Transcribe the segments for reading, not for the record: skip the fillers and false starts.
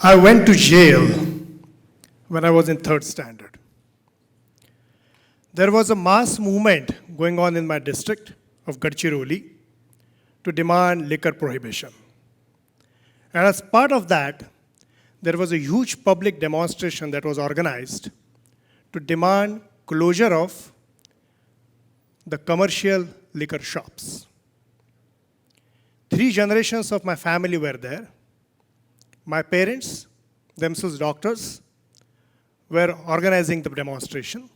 I went to jail when I was in third standard. There was a mass movement going on in my district of Gadchiroli to demand liquor prohibition. And as part of that, there was a huge public demonstration that was organized to demand closure of the commercial liquor shops. 3 generations of my family were there. My parents, themselves doctors, were organizing the demonstration.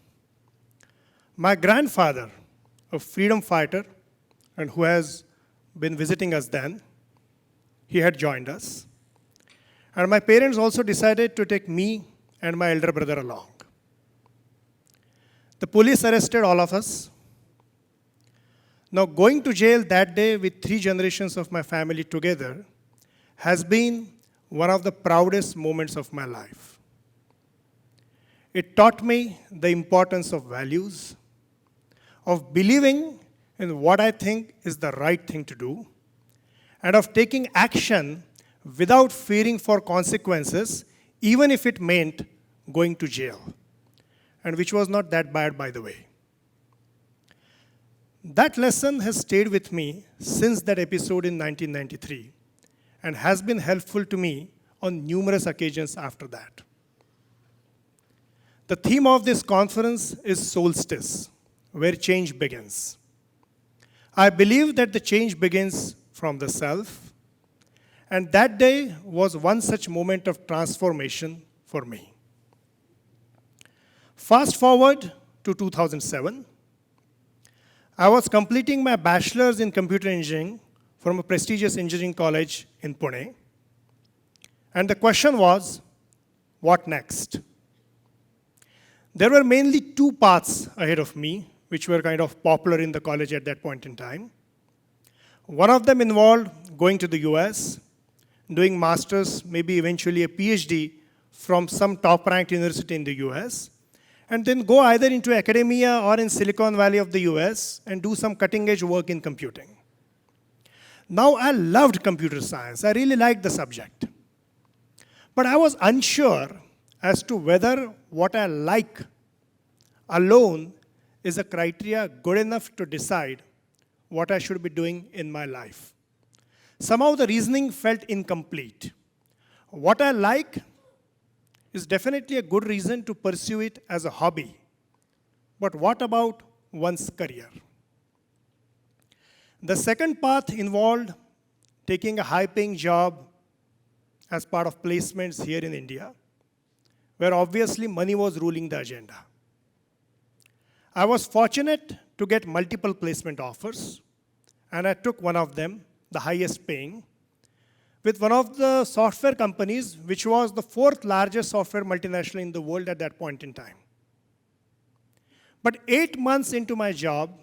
My grandfather, a freedom fighter, and who has been visiting us then, he had joined us. And my parents also decided to take me and my elder brother along. The police arrested all of us. Now, going to jail that day with 3 generations of my family together has been one of the proudest moments of my life. It taught me the importance of values, of believing in what I think is the right thing to do, and of taking action without fearing for consequences, even if it meant going to jail, and which was not that bad, by the way. That lesson has stayed with me since that episode in 1993 and has been helpful to me on numerous occasions after that. The theme of this conference is Solstice, where change begins. I believe that the change begins from the self, and that day was one such moment of transformation for me. Fast forward to 2007. I was completing my bachelor's in computer engineering from a prestigious engineering college in Pune. And the question was, what next? There were mainly 2 paths ahead of me, which were kind of popular in the college at that point in time. One of them involved going to the US, doing master's, maybe eventually a PhD from some top-ranked university in the US, and then go either into academia or in Silicon Valley of the US and do some cutting-edge work in computing. Now, I loved computer science. I really liked the subject. But I was unsure as to whether what I like alone is a criteria good enough to decide what I should be doing in my life. Somehow the reasoning felt incomplete. What I like is definitely a good reason to pursue it as a hobby. But what about one's career? The second path involved taking a high-paying job as part of placements here in India, where obviously money was ruling the agenda. I was fortunate to get multiple placement offers, and I took one of them, the highest paying, with one of the software companies, which was the 4th largest software multinational in the world at that point in time. But 8 months into my job,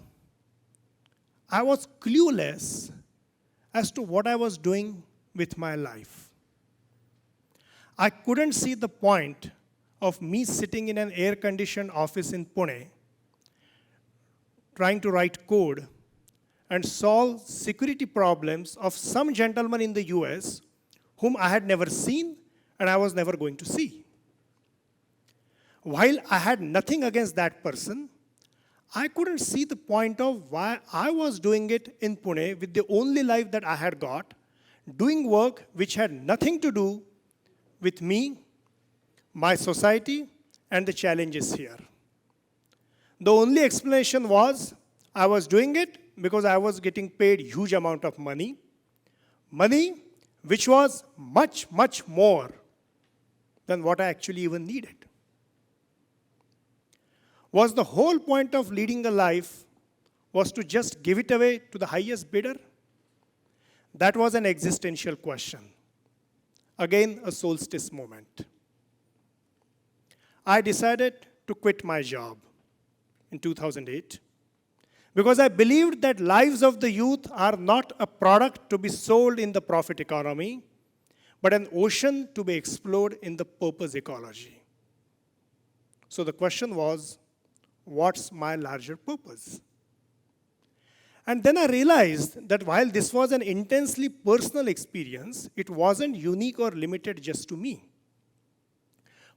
I was clueless as to what I was doing with my life. I couldn't see the point of me sitting in an air-conditioned office in Pune, trying to write code and solve security problems of some gentleman in the US whom I had never seen and I was never going to see. While I had nothing against that person, I couldn't see the point of why I was doing it in Pune with the only life that I had got, doing work which had nothing to do with me, my society, and the challenges here. The only explanation was I was doing it because I was getting paid huge amount of money which was much, much more than what I actually even needed. Was the whole point of leading a life was to just give it away to the highest bidder? That was an existential question. Again, a solstice moment. I decided to quit my job in 2008 because I believed that lives of the youth are not a product to be sold in the profit economy, but an ocean to be explored in the purpose ecology. So the question was, what's my larger purpose? And then I realized that while this was an intensely personal experience, it wasn't unique or limited just to me.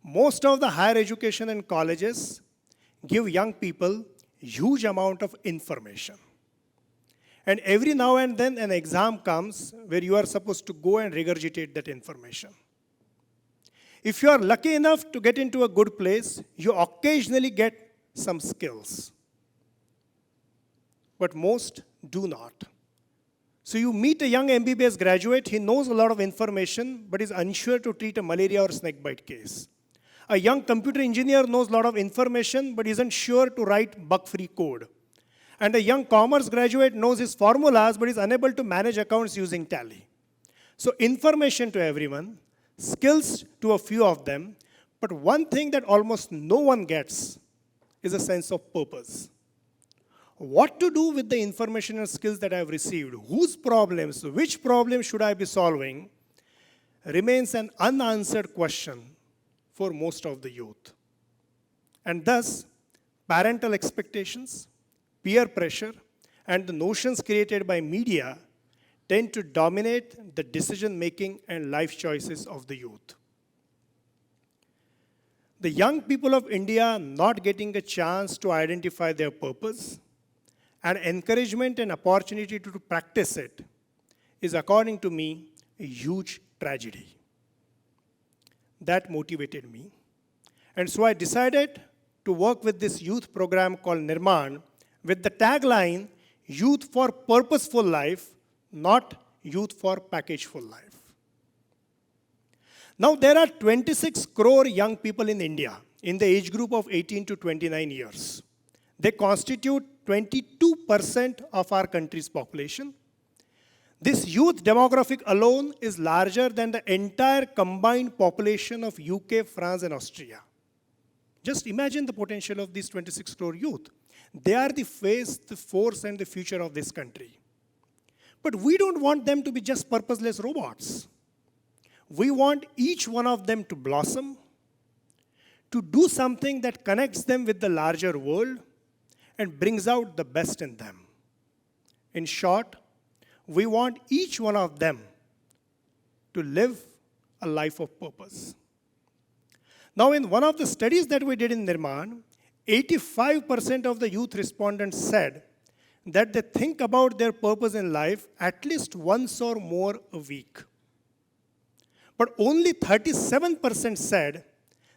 Most of the higher education and colleges give young people huge amount of information. And every now and then an exam comes where you are supposed to go and regurgitate that information. If you are lucky enough to get into a good place, you occasionally get some skills. But most do not. So you meet a young MBBS graduate, he knows a lot of information, but is unsure to treat a malaria or snakebite case. A young computer engineer knows a lot of information, but isn't sure to write bug-free code. And a young commerce graduate knows his formulas, but is unable to manage accounts using Tally. So information to everyone, skills to a few of them, but one thing that almost no one gets is a sense of purpose. What to do with the information and skills that I have received, whose problems, which problems should I be solving, remains an unanswered question for most of the youth. And thus, parental expectations, peer pressure, and the notions created by media tend to dominate the decision-making and life choices of the youth. The young people of India not getting a chance to identify their purpose and encouragement and opportunity to practice it is, according to me, a huge tragedy. That motivated me. And so I decided to work with this youth program called Nirman with the tagline, Youth for Purposeful Life, not Youth for Packageful Life. Now there are 26 crore young people in India in the age group of 18 to 29 years. They constitute 22% of our country's population. This youth demographic alone is larger than the entire combined population of UK, France, and Austria. Just imagine the potential of these 26 crore youth. They are the face, the force, and the future of this country. But we don't want them to be just purposeless robots. We want each one of them to blossom, to do something that connects them with the larger world and brings out the best in them. In short, we want each one of them to live a life of purpose. Now, in one of the studies that we did in Nirman, 85% of the youth respondents said that they think about their purpose in life at least once or more a week. But only 37% said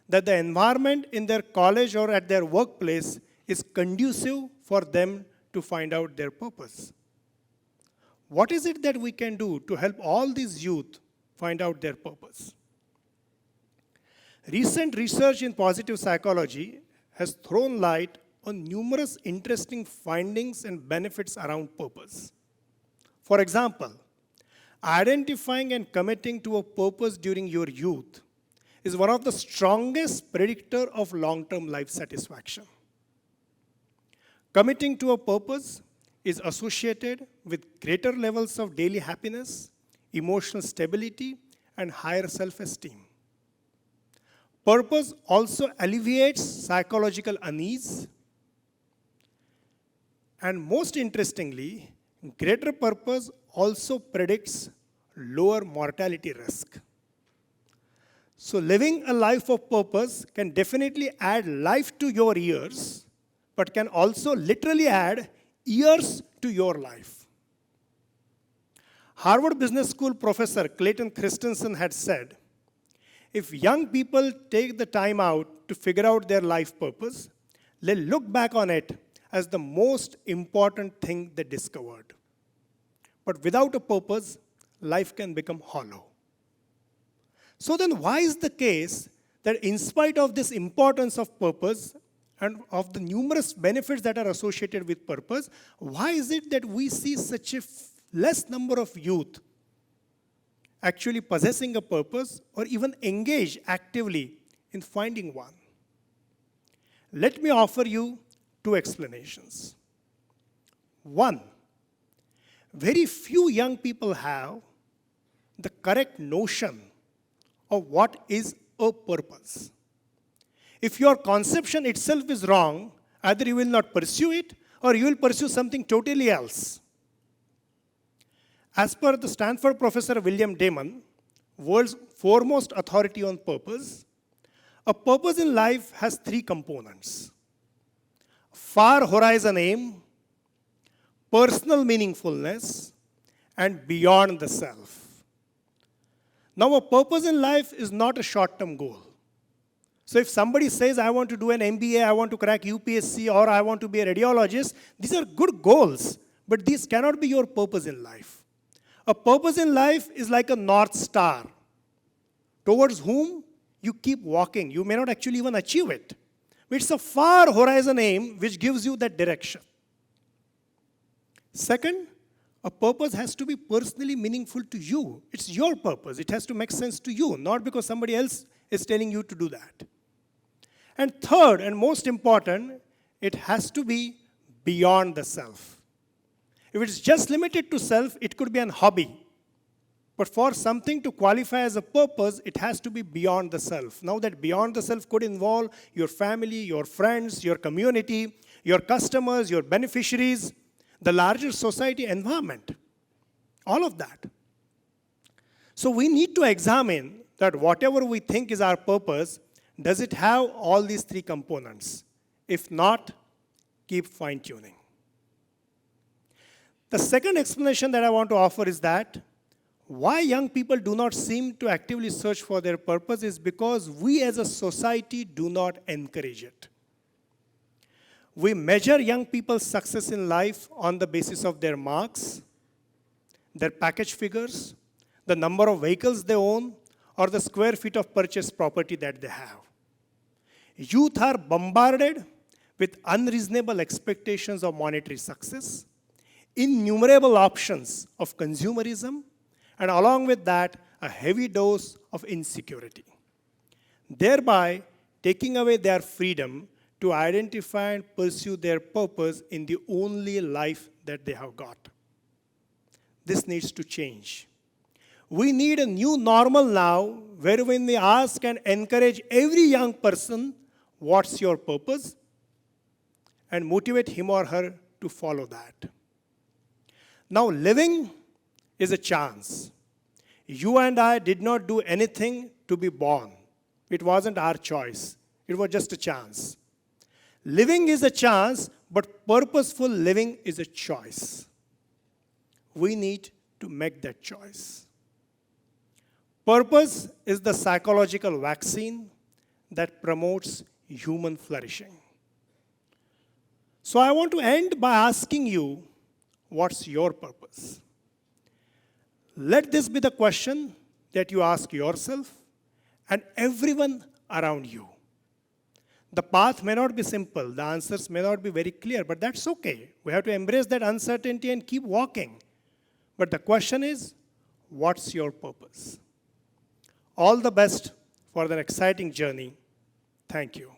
that the environment in their college or at their workplace is conducive for them to find out their purpose. What is it that we can do to help all these youth find out their purpose? Recent research in positive psychology has thrown light on numerous interesting findings and benefits around purpose. For example, identifying and committing to a purpose during your youth is one of the strongest predictor of long-term life satisfaction. Committing to a purpose is associated with greater levels of daily happiness, emotional stability, and higher self-esteem. Purpose also alleviates psychological unease. And most interestingly, greater purpose also predicts lower mortality risk. So living a life of purpose can definitely add life to your years, but can also literally add years to your life. Harvard Business School professor Clayton Christensen had said, if young people take the time out to figure out their life purpose, they'll look back on it as the most important thing they discovered. But without a purpose, life can become hollow. So then why is the case that in spite of this importance of purpose and of the numerous benefits that are associated with purpose, why is it that we see such a less number of youth actually possessing a purpose or even engage actively in finding one? Let me offer you two explanations. One, very few young people have the correct notion of what is a purpose. If your conception itself is wrong, either you will not pursue it or you will pursue something totally else. As per the Stanford professor William Damon, world's foremost authority on purpose, A purpose in life has three components: far horizon aim, personal meaningfulness, and beyond the self. Now, a purpose in life is not a short-term goal. So if somebody says, I want to do an MBA, I want to crack UPSC, or I want to be a radiologist, these are good goals, but these cannot be your purpose in life. A purpose in life is like a North Star, towards whom you keep walking. You may not actually even achieve it. It's a far horizon aim which gives you that direction. Second, a purpose has to be personally meaningful to you. It's your purpose. It has to make sense to you, not because somebody else is telling you to do that. And third, and most important, it has to be beyond the self. If it's just limited to self, it could be an hobby. But for something to qualify as a purpose, it has to be beyond the self. Now that beyond the self could involve your family, your friends, your community, your customers, your beneficiaries, the larger society environment, all of that. So we need to examine that whatever we think is our purpose, does it have all these three components? If not, keep fine-tuning. The second explanation that I want to offer is that why young people do not seem to actively search for their purpose is because we as a society do not encourage it. We measure young people's success in life on the basis of their marks, their package figures, the number of vehicles they own, or the square feet of purchased property that they have. Youth are bombarded with unreasonable expectations of monetary success, innumerable options of consumerism, and along with that, a heavy dose of insecurity, thereby taking away their freedom to identify and pursue their purpose in the only life that they have got. This needs to change. We need a new normal now, wherein we ask and encourage every young person, what's your purpose? And motivate him or her to follow that. Now, living is a chance. You and I did not do anything to be born. It wasn't our choice. It was just a chance. Living is a chance, but purposeful living is a choice. We need to make that choice. Purpose is the psychological vaccine that promotes human flourishing. So I want to end by asking you, what's your purpose? Let this be the question that you ask yourself and everyone around you. The path may not be simple, the answers may not be very clear, but that's okay. We have to embrace that uncertainty and keep walking. But the question is, what's your purpose? All the best for the exciting journey. Thank you.